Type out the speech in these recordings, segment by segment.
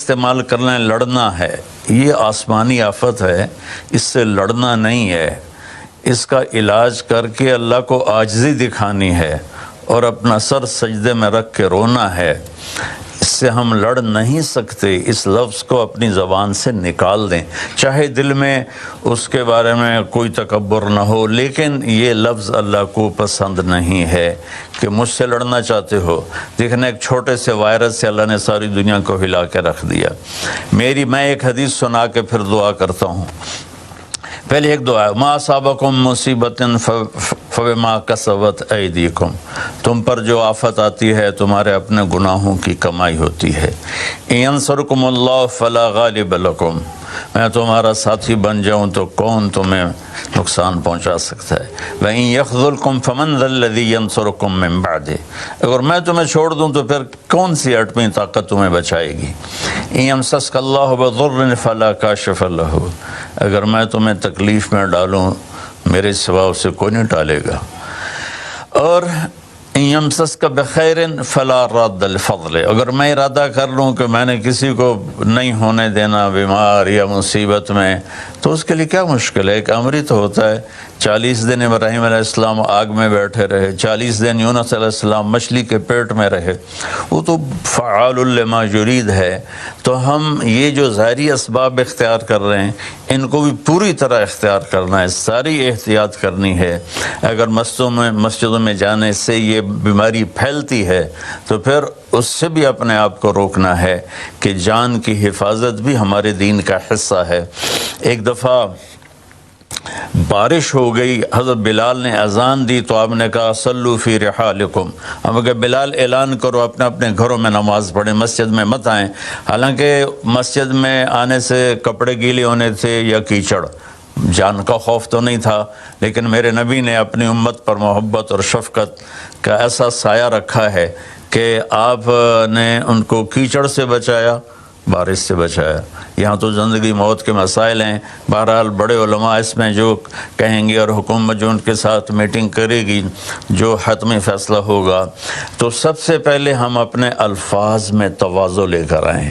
استعمال کرنا لڑنا ہے، یہ آسمانی آفت ہے، اس سے لڑنا نہیں ہے، اس کا علاج کر کے اللہ کو عاجزی دکھانی ہے اور اپنا سر سجدے میں رکھ کے رونا ہے۔ اس سے ہم لڑ نہیں سکتے، اس لفظ کو اپنی زبان سے نکال دیں، چاہے دل میں اس کے بارے میں کوئی تکبر نہ ہو، لیکن یہ لفظ اللہ کو پسند نہیں ہے کہ مجھ سے لڑنا چاہتے ہو۔ دیکھنا ایک چھوٹے سے وائرس سے اللہ نے ساری دنیا کو ہلا کے رکھ دیا۔ میں ایک حدیث سنا کے پھر دعا کرتا ہوں۔ پہلے ایک دعا ہے، ما اصابکم مصیبت فبما کسبت ایدیکم، تم پر جو آفت آتی ہے تمہارے اپنے گناہوں کی کمائی ہوتی ہے۔ ان ینصرکم اللہ فلا غالب لکم، میں تمہارا ساتھی بن جاؤں تو کون تمہیں نقصان پہنچا سکتا ہے۔ وَإِن يَخْذُلْكُمْ فَمَنْ ذَا الَّذِي يَنصُرُكُمْ مِنْ بَعْدِهِ، اگر میں تمہیں چھوڑ دوں تو پھر کون سی اٹمی طاقت تمہیں بچائے گی۔ إِن يَمْسَسْكَ اللَّهُ بِضُرٍّ فَلَا كَاشِفَ لَهُ، اگر میں تمہیں تکلیف میں ڈالوں میرے سوا اسے کوئی نہیں ٹالے گا۔ اور إِن يَمْسَسْكَ بِخَيْرٍ فَلَا رَادَّ لِفَضْلِهِ، اگر میں ارادہ کر لوں کہ میں نے کسی کو نہیں ہونے دینا بیمار یا مصیبت میں، تو اس کے لیے کیا مشکل ہے؟ ایک امر ہی تو ہوتا ہے۔ 40 دن ابراہیم علیہ السلام آگ میں بیٹھے رہے، 40 دن یونس علیہ السلام مچھلی کے پیٹ میں رہے، وہ تو فعال لما یرید ہے۔ تو ہم یہ جو ظاہری اسباب اختیار کر رہے ہیں ان کو بھی پوری طرح اختیار کرنا ہے، ساری احتیاط کرنی ہے۔ اگر مسجدوں میں جانے سے یہ بیماری پھیلتی ہے تو پھر اس سے بھی اپنے آپ کو روکنا ہے کہ جان کی حفاظت بھی ہمارے دین کا حصہ ہے۔ ایک دفعہ بارش ہو گئی، حضرت بلال نے اذان دی تو آپ نے کہا صلو فی رحالکم، ہم کہ بلال اعلان کرو اپنے اپنے گھروں میں نماز پڑھیں، مسجد میں مت آئیں۔ حالانکہ مسجد میں آنے سے کپڑے گیلے ہونے تھے یا کیچڑ، جان کا خوف تو نہیں تھا، لیکن میرے نبی نے اپنی امت پر محبت اور شفقت کا ایسا سایہ رکھا ہے کہ آپ نے ان کو کیچڑ سے بچایا، بارش سے بچایا۔ یہاں تو زندگی موت کے مسائل ہیں، بہرحال بڑے علماء اس میں جو کہیں گے اور حکومت جو ان کے ساتھ میٹنگ کرے گی، جو حتمی فیصلہ ہوگا، تو سب سے پہلے ہم اپنے الفاظ میں تواضع لے کر آئیں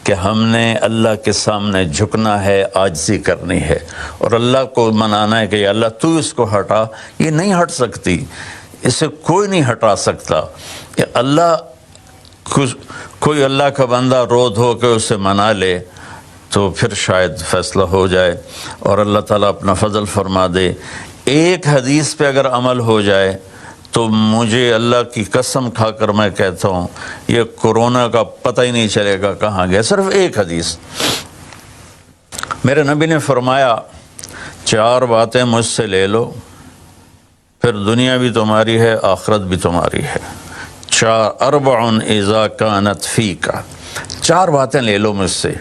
کہ ہم نے اللہ کے سامنے جھکنا ہے، عاجزی کرنی ہے اور اللہ کو منانا ہے کہ یا اللہ تو اس کو ہٹا، یہ نہیں ہٹ سکتی، اسے کوئی نہیں ہٹا سکتا۔ کہ اللہ کوئی اللہ کا بندہ رو دھو کے اسے منا لے تو پھر شاید فیصلہ ہو جائے اور اللہ تعالیٰ اپنا فضل فرما دے۔ ایک حدیث پہ اگر عمل ہو جائے تو مجھے اللہ کی قسم کھا کر میں کہتا ہوں یہ کورونا کا پتہ ہی نہیں چلے گا کہاں گیا۔ صرف ایک حدیث، میرے نبی نے فرمایا 4 باتیں مجھ سے لے لو پھر دنیا بھی تمہاری ہے، آخرت بھی تمہاری ہے۔ 4 اذا کانت فیک، 4 باتیں لے لو مجھ سے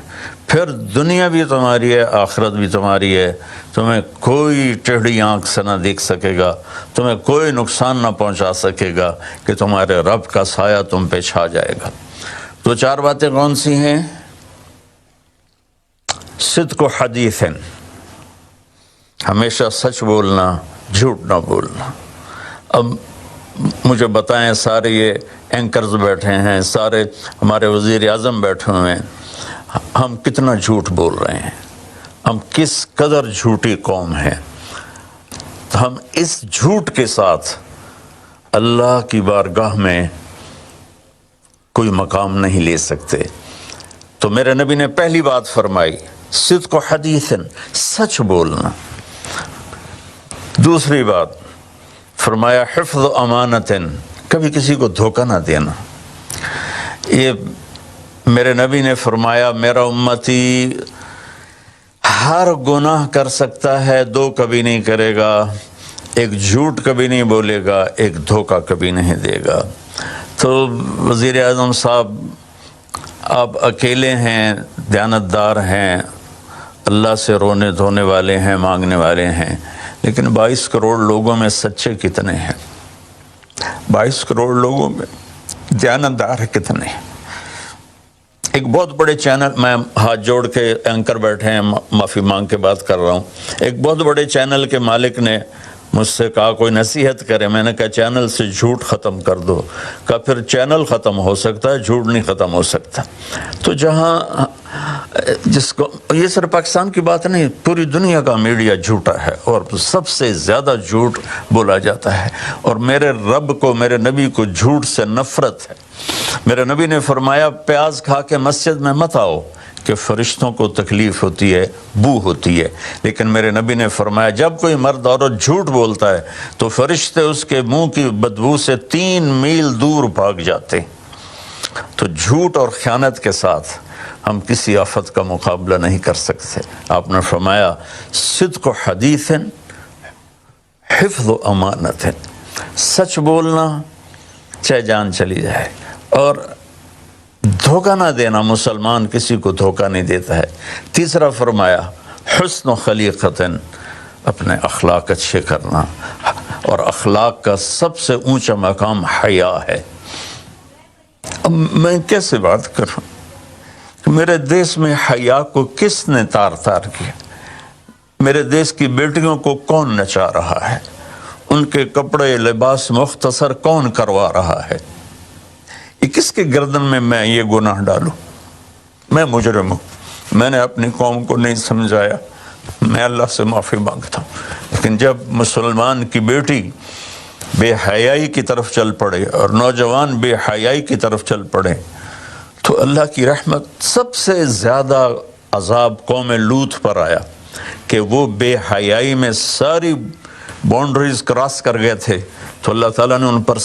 پھر دنیا بھی تمہاری ہے، آخرت بھی تمہاری ہے، تمہیں کوئی ٹیڑھی آنکھ سے نہ دیکھ سکے گا، تمہیں کوئی نقصان نہ پہنچا سکے گا کہ تمہارے رب کا سایہ تم پہ چھا جائے گا۔ تو 4 باتیں کون سی ہیں؟ صدق و حدیث، ہمیشہ سچ بولنا، جھوٹ نہ بولنا۔ اب مجھے بتائیں، سارے یہ اینکرز بیٹھے ہیں، سارے ہمارے وزیر اعظم بیٹھے ہوئے ہیں، ہم کتنا جھوٹ بول رہے ہیں، ہم کس قدر جھوٹی قوم ہیں۔ تو ہم اس جھوٹ کے ساتھ اللہ کی بارگاہ میں کوئی مقام نہیں لے سکتے۔ تو میرے نبی نے پہلی بات فرمائی صدق و حدیث، سچ بولنا۔ دوسری بات فرمایا حفظ امانت، کبھی کسی کو دھوکہ نہ دینا۔ یہ میرے نبی نے فرمایا میرا امتی ہر گناہ کر سکتا ہے، 2 کبھی نہیں کرے گا، ایک جھوٹ کبھی نہیں بولے گا، ایک دھوکہ کبھی نہیں دے گا۔ تو وزیر اعظم صاحب آپ اکیلے ہیں، دیانتدار ہیں، اللہ سے رونے دھونے والے ہیں، مانگنے والے ہیں، لیکن 22 کروڑ لوگوں میں سچے کتنے ہیں؟ 22 کروڑ لوگوں میں دیانتدار کتنے ہیں؟ ایک بہت بڑے چینل، میں ہاتھ جوڑ کے اینکر بیٹھے ہیں، معافی مانگ کے بات کر رہا ہوں، ایک بہت بڑے چینل کے مالک نے مجھ سے کہا کوئی نصیحت کرے، میں نے کہا چینل سے جھوٹ ختم کر دو۔ کہا پھر چینل ختم ہو سکتا ہے، جھوٹ نہیں ختم ہو سکتا۔ تو جہاں جس کو، یہ صرف پاکستان کی بات نہیں، پوری دنیا کا میڈیا جھوٹا ہے اور سب سے زیادہ جھوٹ بولا جاتا ہے، اور میرے رب کو، میرے نبی کو جھوٹ سے نفرت ہے۔ میرے نبی نے فرمایا پیاز کھا کے مسجد میں مت آؤ کہ فرشتوں کو تکلیف ہوتی ہے، بو ہوتی ہے، لیکن میرے نبی نے فرمایا جب کوئی مرد عورت جھوٹ بولتا ہے تو فرشتے اس کے منہ کی بدبو سے 3 میل دور بھاگ جاتے۔ تو جھوٹ اور خیانت کے ساتھ ہم کسی آفت کا مقابلہ نہیں کر سکتے۔ آپ نے فرمایا صدق حدیث حفظ و امانت، سچ بولنا چاہے جان چلی جائے، اور دھوکہ نہ دینا، مسلمان کسی کو دھوکہ نہیں دیتا ہے۔ تیسرا فرمایا حسن و خلیقت، اپنے اخلاق اچھے کرنا، اور اخلاق کا سب سے اونچا مقام حیا ہے۔ اب میں کیسے بات کروں کہ میرے دیش میں حیا کو کس نے تار کیا؟ میرے دیش کی بیٹیوں کو کون نچا رہا ہے؟ ان کے کپڑے لباس مختصر کون کروا رہا ہے؟ یہ کس کے گردن میں یہ گناہ ڈالوں؟ میں مجرم ہوں، میں نے اپنی قوم کو نہیں سمجھایا، میں اللہ سے معافی مانگتا ہوں۔ لیکن جب مسلمان کی بیٹی بے حیائی کی طرف چل پڑے اور نوجوان بے حیائی کی طرف چل پڑے تو اللہ کی رحمت، سب سے زیادہ عذاب قوم لوط پر آیا کہ وہ بے حیائی میں ساری باؤنڈریز کراس کر گئے تھے، تو اللہ تعالیٰ نے ان پر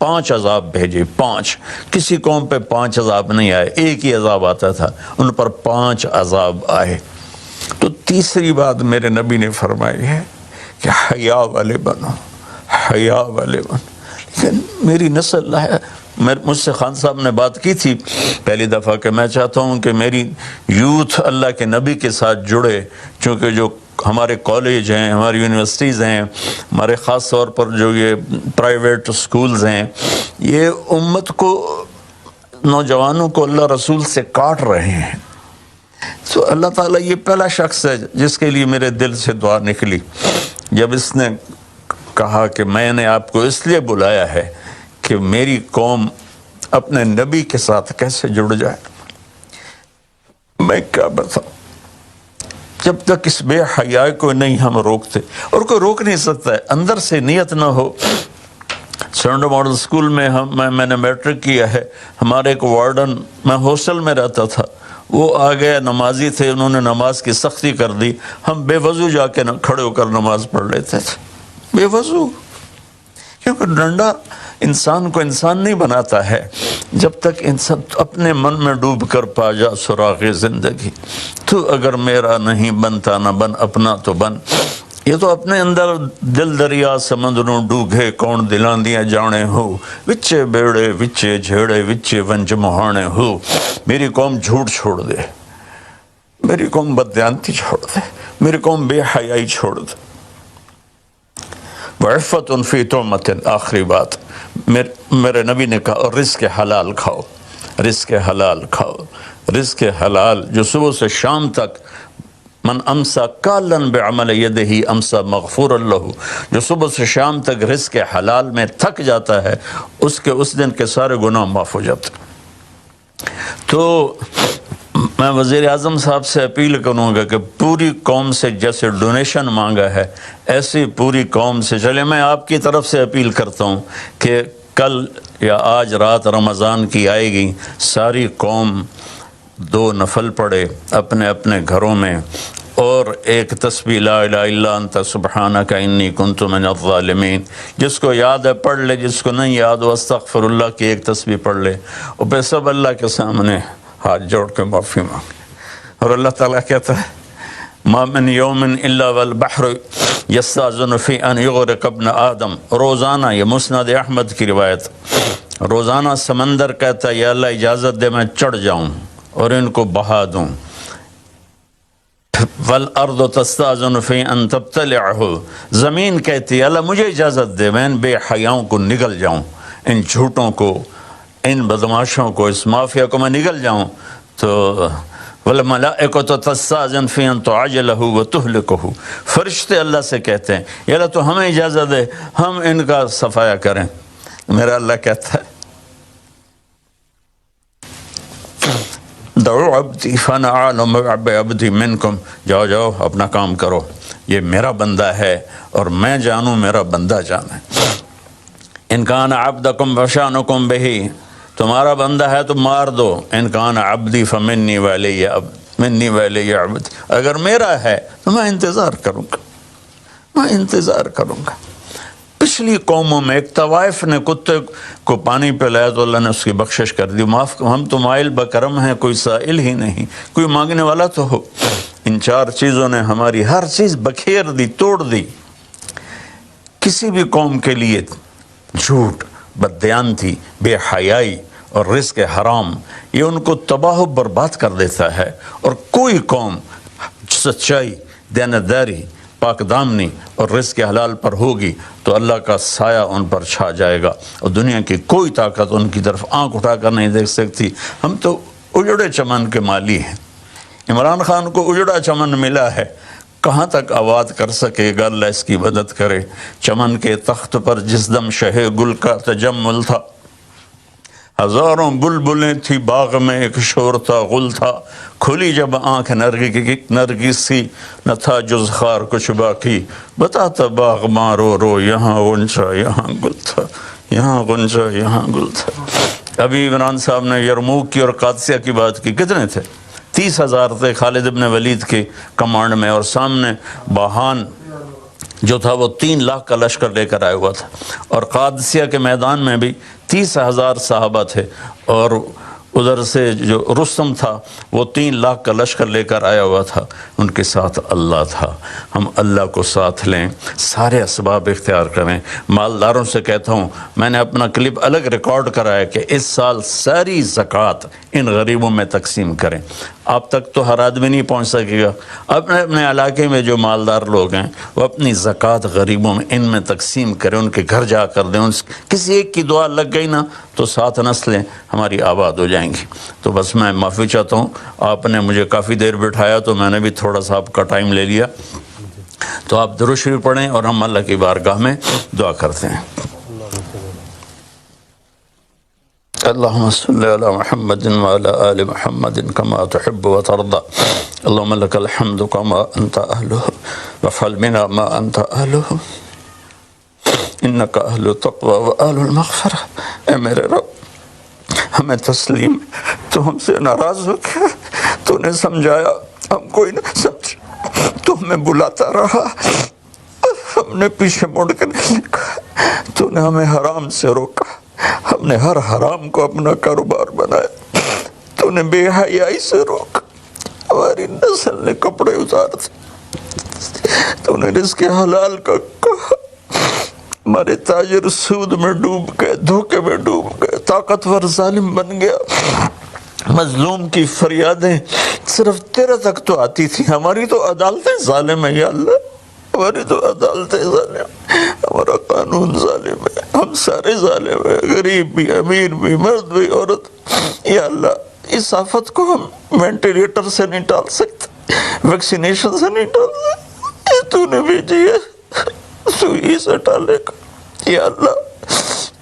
5 عذاب بھیجے۔ 5، کسی قوم پہ 5 عذاب نہیں آئے، ایک ہی عذاب آتا تھا، ان پر 5 عذاب آئے۔ تو تیسری بات میرے نبی نے فرمائی ہے کہ حیا والے بنو، حیا والے بنو۔ لیکن میری نسل ہے، مجھ سے خان صاحب نے بات کی تھی پہلی دفعہ کہ میں چاہتا ہوں کہ میری یوتھ اللہ کے نبی کے ساتھ جڑے، چونکہ جو ہمارے کالج ہیں، ہماری یونیورسٹیز ہیں، ہمارے خاص طور پر جو یہ پرائیویٹ سکولز ہیں، یہ امت کو، نوجوانوں کو اللہ رسول سے کاٹ رہے ہیں۔ تو اللہ تعالیٰ یہ پہلا شخص ہے جس کے لیے میرے دل سے دعا نکلی جب اس نے کہا کہ میں نے آپ کو اس لیے بلایا ہے کہ میری قوم اپنے نبی کے ساتھ کیسے جڑ جائے۔ میں کیا بتاؤں، جب تک اس بے حیائی کو نہیں ہم روکتے، اور کوئی روک نہیں سکتا ہے، اندر سے نیت نہ ہو۔ سرنڈو ماڈل سکول میں میں نے میٹرک کیا ہے، ہمارے ایک وارڈن، میں ہاسٹل میں رہتا تھا، وہ آ گئے، نمازی تھے، انہوں نے نماز کی سختی کر دی، ہم بے وضو جا کے کھڑے ہو کر نماز پڑھ لیتے تھے، بے وضو، کیونکہ ڈنڈا انسان کو انسان نہیں بناتا ہے جب تک انسان اپنے من میں ڈوب کر پا جا سراغ زندگی۔ تو اگر میرا نہیں بنتا نہ بن، اپنا تو بن۔ یہ تو اپنے اندر دل دریا سمندروں ڈوگے کون دلاں دیاں جانے ہو، وچے بیڑے وچے جھیڑے وچے ونج مہانے ہو۔ میری قوم جھوٹ چھوڑ دے، میری قوم بددیانتی چھوڑ دے، میری قوم بے حیائی چھوڑ دے۔ وعفت فی طعمت، آخری بات میرے نبی نے کہا رزق حلال کھاؤ، رزق حلال کھاؤ، رزق حلال جو صبح سے شام تک، من امسا کالن بعمل یدہ امسا مغفور لہ، جو صبح سے شام تک رزق حلال میں تھک جاتا ہے اس دن کے سارے گناہ معاف ہو جاتے۔ تو میں وزیر اعظم صاحب سے اپیل کروں گا کہ پوری قوم سے جیسے ڈونیشن مانگا ہے ایسی پوری قوم سے چلے۔ میں آپ کی طرف سے اپیل کرتا ہوں کہ کل یا آج رات رمضان کی آئے گی، ساری قوم 2 نفل پڑھے اپنے اپنے گھروں میں، اور ایک تسبیح لا الہ الا انت سبحانک انی کنت من الظالمین، جس کو یاد ہے پڑھ لے، جس کو نہیں یاد ہو استغفر اللہ کی ایک تسبیح پڑھ لے، اور پھر سب اللہ کے سامنے ہاتھ جوڑ کے معافی مانگے۔ اور اللہ تعالیٰ کہتا ہے ما من یوم الا والبحر یستاذن فی ان یغرق ابن آدم، روزانہ، یہ مسند احمد کی روایت، روزانہ سمندر کہتا ہے یا اللہ اجازت دے میں چڑھ جاؤں اور ان کو بہا دوں۔ والارض تستاذن فی ان تبتلعہ، زمین کہتی ہے اللہ مجھے اجازت دے میں ان بے حیاؤں کو نگل جاؤں، ان جھوٹوں کو، ان بدماشوں کو، اس مافیا کو میں نگل جاؤں۔ تو والملائکۃ تستأذن فی ان تعجلہ وتہلکہ، فرشتے اللہ سے کہتے ہیں یا اللہ تو ہمیں اجازت دے ہم ان کا صفایا کریں. میرا اللہ کہتا ہے دعو عبدی فانا اعلم بعبدی منکم، جاؤ جاؤ اپنا کام کرو، یہ میرا بندہ ہے اور میں جانوں میرا بندہ جانے. ان کان عبدکم فشانکم بہی، تمہارا بندہ ہے تو مار دو. ان کان عبدی فمنی ولی منی ولی عبدی، اگر میرا ہے تو میں انتظار کروں گا، میں انتظار کروں گا. پچھلی قوموں میں ایک طوائف نے کتے کو پانی پلایا تو اللہ نے اس کی بخشش کر دی، معاف، ہم تو مائل بکرم ہیں، کوئی سائل ہی نہیں، کوئی مانگنے والا تو ہو. ان چار چیزوں نے ہماری ہر چیز بکھیر دی، توڑ دی. کسی بھی قوم کے لیے جھوٹ، بددیانتی، بے حیائی اور رزق حرام یہ ان کو تباہ و برباد کر دیتا ہے. اور کوئی قوم سچائی، دیانتداری، پاک دامنی اور رزق حلال پر ہوگی تو اللہ کا سایہ ان پر چھا جائے گا اور دنیا کی کوئی طاقت ان کی طرف آنکھ اٹھا کر نہیں دیکھ سکتی. ہم تو اجڑے چمن کے مالی ہیں. عمران خان کو اجڑا چمن ملا ہے، کہاں تک آباد کر سکے گا، اللہ اس کی مدد کرے. چمن کے تخت پر جس دم شہ گل کا تجمل تھا، ہزاروں بلبلیں تھی باغ میں، ایک شور تھا، غل تھا. کھلی جب آنکھ نرگس سی، نہ تھا جز خار کچھ باقی. بتاتا باغ مارو رو، یہاں غنچہ یہاں گل تھا، یہاں غنچہ یہاں گل تھا. ابھی عمران صاحب نے یرموک کی اور قادسیہ کی بات کی، کتنے تھے؟ 30,000 تھے خالد ابن ولید کے کمانڈ میں، اور سامنے باہان جو تھا وہ 3 لاکھ کا لشکر لے کر آیا ہوا تھا. اور قادسیہ کے میدان میں بھی 30,000 صحابہ تھے، اور ادھر سے جو رستم تھا وہ 3 لاکھ کا لشکر لے کر آیا ہوا تھا. ان کے ساتھ اللہ تھا. ہم اللہ کو ساتھ لیں، سارے اسباب اختیار کریں. مالداروں سے کہتا ہوں، میں نے اپنا کلپ الگ ریکارڈ کرایا کہ اس سال ساری زکوٰۃ ان غریبوں میں تقسیم کریں. آپ تک تو ہر آدمی نہیں پہنچ سکے گا. اپنے اپنے علاقے میں جو مالدار لوگ ہیں وہ اپنی زکوٰۃ غریبوں میں ان میں تقسیم کریں، ان کے گھر جا کر دیں. کسی ایک کی دعا لگ گئی نا تو 7 نسلیں ہماری آباد ہو جائیں گی. تو بس میں معافی چاہتا ہوں، آپ نے مجھے کافی دیر بٹھایا تو میں نے بھی تھوڑا سا آپ کا ٹائم لے لیا. تو آپ درود شریف پڑھیں اور ہم اللہ کی بارگاہ میں دعا کرتے ہیں. اللهم صل على محمد وعلى آل محمد كما تحب وترضى. اللهم لك الحمد كما أنت أهله وافعل بنا ما أنت أهله إنك أهل التقوى وأهل المغفرة. اے میرے رب، ہمیں تسلیم، تو ہم سے ناراض ہو گیا، تو نے سمجھایا ہم کوئی نہ سمجھ، تو ہمیں بلاتا رہا، ہم نے پیچھے مڑ کر نہیں دیکھا، تو نے ہمیں حرام سے روکا، ہم نے ہر حرام کو اپنا کاروبار بنایا، تو نے بے حیائی سے روکا، ہماری نسل نے کپڑے اتار دیے، تو نے رزق حلال کا کہا، ہمارے تاجر سود میں ڈوب گئے، دھوکے میں ڈوب گئے، طاقتور ظالم بن گیا. مظلوم کی فریادیں صرف تیرے تک تو آتی تھی، ہماری تو عدالتیں ظالم ہیں یا اللہ، ہماری تو عدالتیں ظالم، ہمارا قانون ظالم ہے، ہم سارے ظالم ہیں، غریب بھی، امیر بھی، مرد بھی، عورت. یا اللہ اس آفت کو ہم وینٹیلیٹر سے نہیں ٹال سکتے، ویکسینیشن سے نہیں ٹال سکتے، یہ تو نے بھیجی ہے، تو ہی سے ٹالے گا. یا اللہ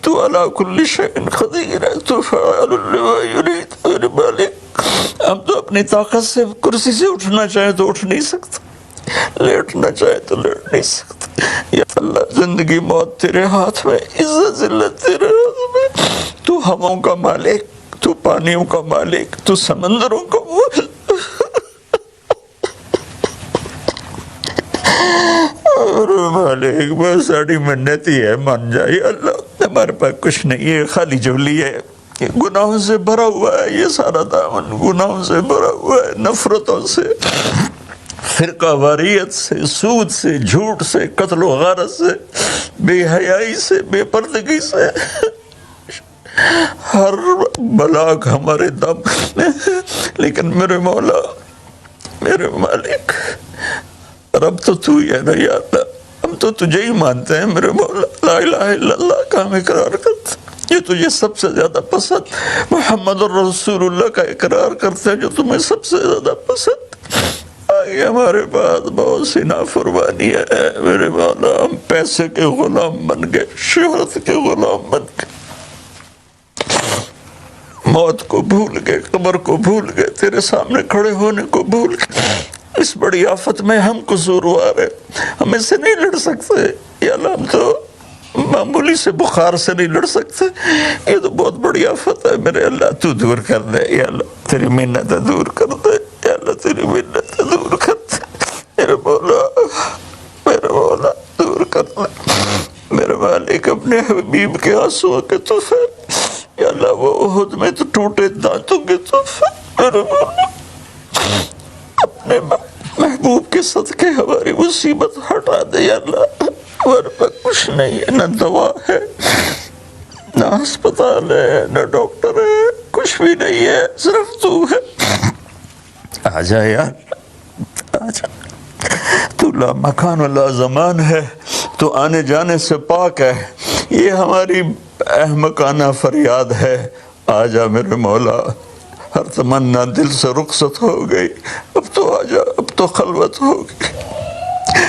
تو علی کل شیء قدیر ہے، تو فعال لما یرید. میرے مالک، ہم تو اپنی طاقت سے کرسی سے اٹھنا چاہیں تو اٹھ نہیں سکتے، لیٹنا چاہے تو لیٹ نہیں سکتے. یا اللہ زندگی موت تیرے ہاتھ میں، عزت ذلت تیرے ہاتھ میں. تو ہواؤں کا مالک، تو پانیوں کا مالک، تو سمندروں کا مالک. اور مالک بس ساڑی منتی ہے، مان جائے اللہ، ہمارے پاس کچھ نہیں ہے، خالی جھولی ہے، یہ گناہوں سے بھرا ہوا ہے، یہ سارا دامن گناہوں سے بھرا ہوا ہے، نفرتوں سے، فرقہ واریت سے، سود سے، جھوٹ سے، قتل و غارت سے، بے حیائی سے، بے پردگی سے. ہر بلاک ہمارے دم میں، لیکن میرے مولا، میرے مالک، رب تو تو ہی ہے نا یا اللہ، ہم تو تجھے ہی مانتے ہیں میرے مولا. لا الہ الا اللہ کا ہم اقرار کرتے ہیں. جو تجھے سب سے زیادہ پسند، محمد رسول اللہ کا اقرار کرتے ہیں جو تمہیں سب سے زیادہ پسند۔ آگے ہمارے پاس بہت سی نافرمانی ہے میرے مولا، ہم پیسے کے غلام بن گئے، شہرت کے غلام بن گئے، موت کو بھول گئے، قبر کو بھول گئے، تیرے سامنے کھڑے ہونے کو بھول گئے۔ اس بڑی آفت میں ہم قصوروار ہیں، ہم اس سے نہیں لڑ سکتے یا اللہ، ہم تو معمولی سے بخار سے نہیں لڑ سکتے، یہ تو بہت بڑی آفت ہے میرے اللہ، تو دور کر دے یا اللہ، تیری منتیں دور کر دے یا اللہ، تیری منتیں دور کر دے میرے مولا، میرے مولا دور کر دے میرے مالک، اپنے حبیب کے آنسوؤں کے طفیل یا اللہ، وہ احد میں تو ٹوٹے دانتوں کے طفیل میرے مولا، اپنے محبوب کے صدقے ہماری مصیبت ہٹا دے یا اللہ، ورنہ کچھ نہیں ہے، نہ دوا ہے، نہ ہسپتال ہے، نہ ڈاکٹر ہے، کچھ بھی نہیں ہے، صرف تو ہے۔ آجا یار، آجا، تو لا مکان و لا زمان ہے، تو آنے جانے سے پاک ہے، یہ ہماری احمقانہ فریاد ہے، آجا میرے مولا، ہر تمنا دل سے رخصت ہو گئی، اب تو آجا، اب تو خلوت ہو گئی،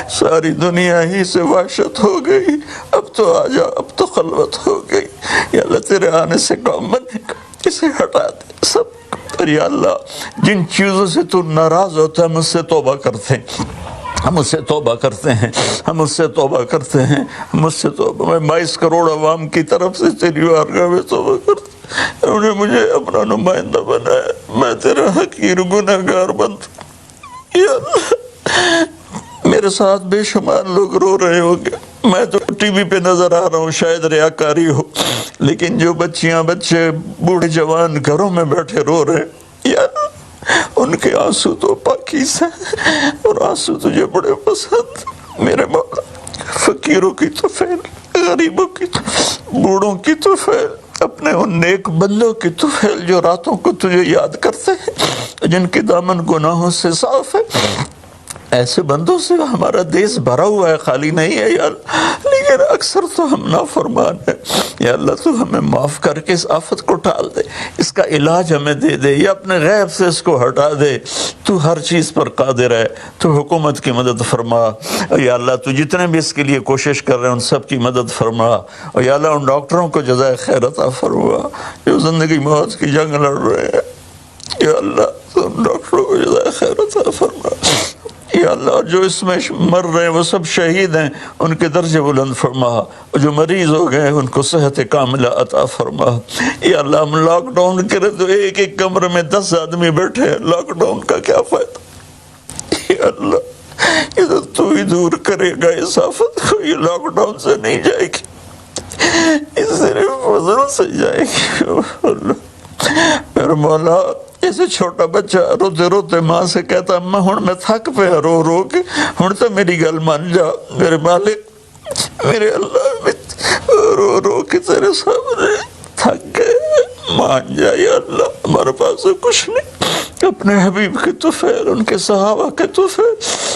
ساری دنیا ہی سے وحشت ہو گئی، اب تو آجا، اب تو خلوت ہو گئی یا اللہ، تیرے آنے سے کام بنے گا، اسے ہٹا دے سب۔ اور یا اللہ، جن چیزوں سے تو ناراض ہوتا ہے ہم اس سے توبہ کرتے ہیں، ہم اس سے توبہ کرتے ہیں، ہم اس سے توبہ کرتے ہیں، ہم اس سے توبہ، میں 22 کروڑ عوام کی طرف سے تیری بارگاہ میں توبہ کرتا ہوں، انہوں نے مجھے اپنا نمائندہ بنایا، میں تیرا حقیر گنہگار بنتا، یا اللہ میرے ساتھ بے شمار لوگ رو رہے ہوگے، میں تو ٹی وی پہ نظر آ رہا ہوں، شاید ریاکاری ہو، لیکن جو بچیاں بچے بوڑھے جوان گھروں میں بیٹھے رو رہے ہیں یا ان کے آنسو تو پاکیز ہیں، اور آنسو تجھے بڑے پسند میرے مولا، فقیروں کی طفیل، غریبوں کی طفیل، بوڑھوں کی طفیل، اپنے ان نیک بندوں کی طفیل جو راتوں کو تجھے یاد کرتے ہیں، جن کے دامن گناہوں سے صاف ہے، ایسے بندوں سے ہمارا دیس بھرا ہوا ہے، خالی نہیں ہے یا اللہ، لیکن اکثر تو ہم نافرمان ہیں یا اللہ، تو ہمیں معاف کر کے اس آفت کو ٹال دے، اس کا علاج ہمیں دے دے، یا اپنے غیب سے اس کو ہٹا دے، تو ہر چیز پر قادر ہے، تو حکومت کی مدد فرما یا اللہ، تو جتنے بھی اس کے لیے کوشش کر رہے ہیں ان سب کی مدد فرما، اور یا اللہ ان ڈاکٹروں کو جزائے خیر عطا فرما جو زندگی موت کی جنگ لڑ رہے ہیں یا اللہ، تو ان ڈاکٹروں کو جزائے خیر عطا فرما یا اللہ، جو اس میں مر رہے ہیں وہ سب شہید ہیں، ان کے درجے بلند فرما، اور جو مریض ہو گئے ان کو صحت کاملہ عطا فرما یا اللہ۔ ہم لاک ڈاؤن کرے تو ایک ایک کمرے میں 10 آدمی بیٹھے ہیں، لاک ڈاؤن کا کیا فائدہ یا اللہ، یہ تو ہی دور کرے گا اس آفت کو، یہ لاک ڈاؤن سے نہیں جائے گی، یہ صرف فضل سے جائے گی اللہ میرے مولا۔ جیسے چھوٹا بچہ روتے روتے ماں سے کہتا اماں ہن میں تھک پیا رو رو کے، ہن تو میری گل مان جا میرے مالک، میرے اللہ، میں رو رو کے تیرے سامنے تھک گئے، مان جا یا اللہ، ہمارے پاس کچھ نہیں، اپنے حبیب کے طفیل، ان کے صحابہ کے طفیل،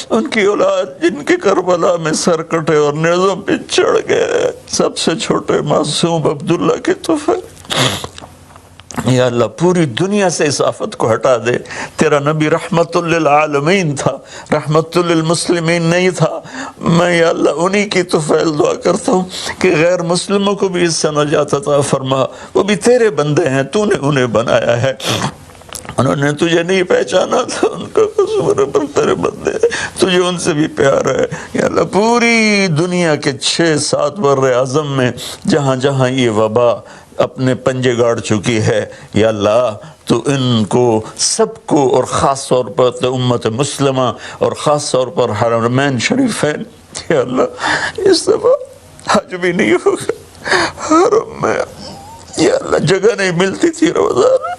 ان کی اولاد جن کے کربلا میں سر کٹے اور نیزوں پہ چڑھ گئے، سب سے چھوٹے معصوم عبداللہ کے طفیل یا اللہ، پوری دنیا سے اس آفت کو ہٹا دے۔ تیرا نبی رحمت للعالمین تھا، رحمت للمسلمین نہیں تھا۔ میں یا اللہ انہی کی طفیل دعا کرتا ہوں کہ غیر مسلموں کو بھی اس سے نجات عطا فرما، وہ بھی تیرے بندے ہیں، تو نے انہیں بنایا ہے، انہوں نے تجھے نہیں پہچانا تھا، ان کا قصور ہے، پر تیرے بندے ہیں، تجھے ان سے بھی پیار ہے یا اللہ۔ پوری دنیا کے 6-7 بر اعظم میں جہاں جہاں یہ وبا اپنے پنجے گاڑ چکی ہے یا اللہ، تو ان کو سب کو، اور خاص طور پر امت مسلمہ اور خاص طور پر حرمین شریفین یا اللہ، اس دفعہ حج بھی نہیں ہوگا حرم میں یا اللہ، جگہ نہیں ملتی تھی رمضان میں،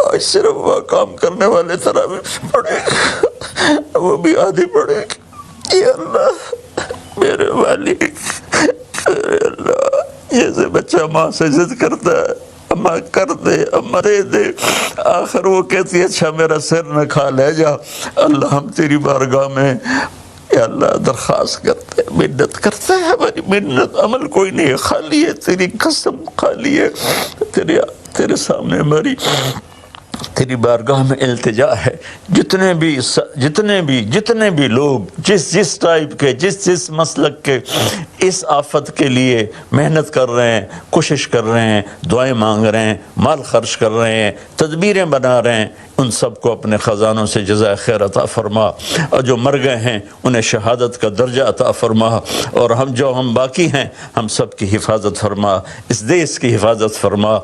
آج صرف وہاں کام کرنے والے تراویح پڑھے گا، وہ بھی آدھی پڑھے گا یا اللہ میرے مالک، میرے اللہ۔ جیسے بچہ ماں سے ضد کرتا ہے اماں کر دے، اماں دے دے، آخر وہ کہتی ہے اچھا میرا سر نہ کھا لے جا، اللہ ہم تیری بارگاہ میں یا اللہ درخواست کرتے ہیں، منت کرتے ہیں، ہماری منت عمل کوئی نہیں ہے، خالی ہے، تیری قسم خالی ہے، تیرے سامنے ہماری تیری بارگاہ میں التجا ہے، جتنے بھی لوگ جس ٹائپ کے جس مسلک کے اس آفت کے لیے محنت کر رہے ہیں، کوشش کر رہے ہیں، دعائیں مانگ رہے ہیں، مال خرچ کر رہے ہیں، تدبیریں بنا رہے ہیں، ان سب کو اپنے خزانوں سے جزائے خیر عطا فرما، اور جو مر گئے ہیں انہیں شہادت کا درجہ عطا فرما، اور ہم باقی ہیں ہم سب کی حفاظت فرما، اس دیس کی حفاظت فرما،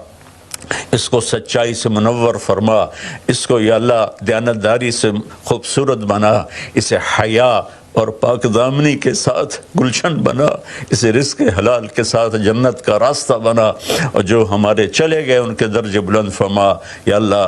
اس کو سچائی سے منور فرما، اس کو یا اللہ دیانتداری سے خوبصورت بنا، اسے حیا اور پاک دامنی کے ساتھ گلشن بنا، اسے رزق حلال کے ساتھ جنت کا راستہ بنا، اور جو ہمارے چلے گئے ان کے درجے بلند فرما یا اللہ۔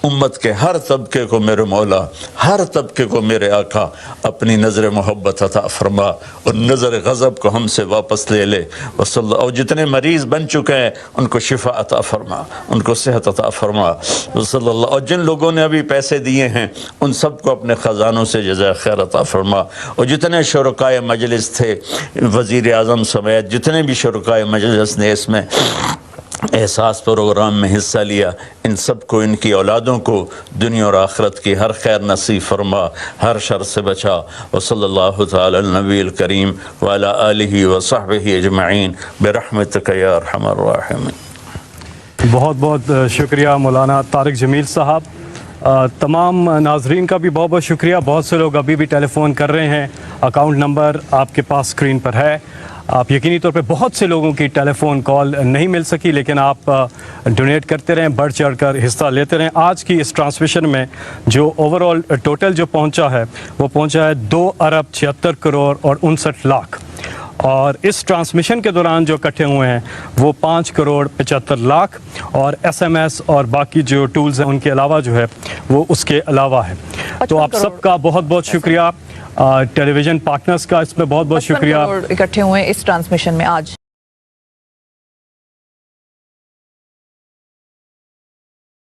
امت کے ہر طبقے کو میرے مولا، ہر طبقے کو میرے آقا اپنی نظر محبت عطا فرما، اور نظر غضب کو ہم سے واپس لے لے، اور جتنے مریض بن چکے ہیں ان کو شفا عطا فرما، ان کو صحت عطا فرما، صلی اللہ، اور جن لوگوں نے ابھی پیسے دیے ہیں ان سب کو اپنے خزانوں سے جزائے خیر عطا فرما، اور جتنے شرکائے مجلس تھے، وزیر اعظم سمیت جتنے بھی شرکائے مجلس نے اس میں احساس پروگرام میں حصہ لیا، ان سب کو، ان کی اولادوں کو دنیا اور آخرت کی ہر خیر نصیب فرما، ہر شر سے بچا، وصلی اللہ تعالی النبی الکریم وعلی آلہ وصحبہ اجمعین برحمتک یا ارحم الراحمین۔ بہت بہت شکریہ مولانا طارق جمیل صاحب۔ تمام ناظرین کا بھی بہت بہت شکریہ۔ بہت سے لوگ ابھی بھی ٹیلی فون کر رہے ہیں، اکاؤنٹ نمبر آپ کے پاس اسکرین پر ہے۔ آپ یقینی طور پہ بہت سے لوگوں کی ٹیلی فون کال نہیں مل سکی، لیکن آپ ڈونیٹ کرتے رہیں، بڑھ چڑھ کر حصہ لیتے رہیں۔ آج کی اس ٹرانسمیشن میں جو اوور آل ٹوٹل جو پہنچا ہے وہ پہنچا ہے 2,76,59,00,000، اور اس ٹرانسمیشن کے دوران جو اکٹھے ہوئے ہیں وہ 5,75,00,000، اور ایس ایم ایس اور باقی جو ٹولز ہیں ان کے علاوہ جو ہے وہ اس کے علاوہ ہے۔ تو آپ سب کا بہت بہت شکریہ، ٹیلی ویژن پارٹنرز کا اس میں بہت بہت شکریہ۔ 55 کروڑ اکٹھے ہوئے اس ٹرانسمیشن میں آج۔